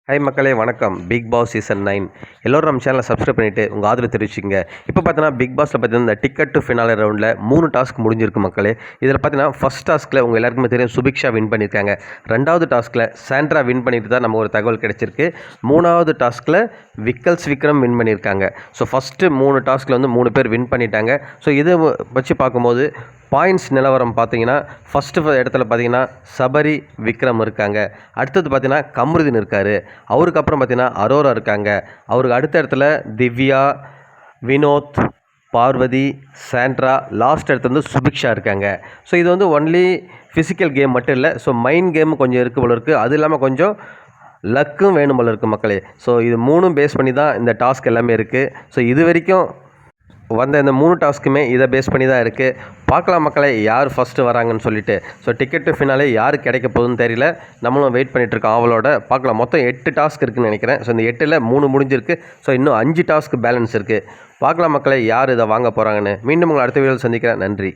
Hi மக்களே வணக்கம். Big Boss season 9 எல்லோரும் நம்ம சேனலை சப்ஸ்கிரைப் பண்ணிவிட்டு உங்கள் ஆதரவு தெரிவிச்சிங்க. இப்போ பார்த்தீங்கன்னா பிக் பாஸில் பார்த்தீங்கன்னா இந்த டிக்கெட் டு ஃபினாலே ரவுண்டில் 3 டாஸ்க் முடிஞ்சிருக்கு மக்களே. இதில் பார்த்தீங்கன்னா ஃபஸ்ட் டாஸ்க்கில் உங்கள் எல்லாருக்குமே தெரியும் சுபிக்ஷா வின் பண்ணியிருக்காங்க. 2வது டாஸ்க்கில் சாண்ட்ரா வின் பண்ணிட்டு தான் நம்ம ஒரு தகவல் கிடைச்சிருக்கு. 3வது டாஸ்க்கில் விக்ரம் வின் பண்ணியிருக்காங்க. ஸோ ஃபஸ்ட்டு 3 டாஸ்க்கில் வந்து 3 பேர் வின் பண்ணிட்டாங்க. ஸோ இதை வச்சு பார்க்கும்போது பாயிண்ட்ஸ் நிலவரம் பார்த்தீங்கன்னா ஃபஸ்ட்டு இடத்துல பார்த்தீங்கன்னா சபரி விக்ரம் இருக்காங்க. அடுத்தது பார்த்தீங்கன்னா கம்ருதீன் இருக்கார். அவருக்கு அப்புறம் பார்த்தீங்கன்னா அரோரா இருக்காங்க. அவருக்கு அடுத்த இடத்துல திவ்யா, வினோத், பார்வதி, சாண்ட்ரா, லாஸ்ட் இடத்துல வந்து சுபிக்ஷா இருக்காங்க. ஸோ இது வந்து ஒன்லி ஃபிசிக்கல் கேம் மட்டும் இல்லை. ஸோ மைண்ட் கேம் கொஞ்சம் இருக்குது போல இருக்குது. அது இல்லாமல் கொஞ்சம் லக்கும் வேணும் போல இருக்குது மக்களே. ஸோ இது 3ம் பேஸ் பண்ணி தான் இந்த டாஸ்க் எல்லாமே இருக்குது. ஸோ இது வரைக்கும் வந்த இந்த 3 டாஸ்க்குமே இதை பேஸ் பண்ணி தான் இருக்குது. பார்க்கலாம் மக்களே யார் ஃபஸ்ட்டு வராங்கன்னு சொல்லிட்டு. ஸோ டிக்கெட் டு ஃபினாலே யார் கிடைக்க போகுதுன்னு தெரியல. நம்மளும் வெயிட் பண்ணிகிட்ருக்கோம் ஆவலோட. பார்க்கலாம். மொத்தம் 8 டாஸ்க் இருக்குதுன்னு நினைக்கிறேன். ஸோ இந்த 8ல் 3 முடிஞ்சிருக்கு. ஸோ இன்னும் 5 டாஸ்க் பேலன்ஸ் இருக்குது. பார்க்கலாம் மக்களே யார் இதை வாங்க போகிறாங்கன்னு. மீண்டும் உங்களை அடுத்த வீடியோவில் சந்திக்கிறேன். நன்றி.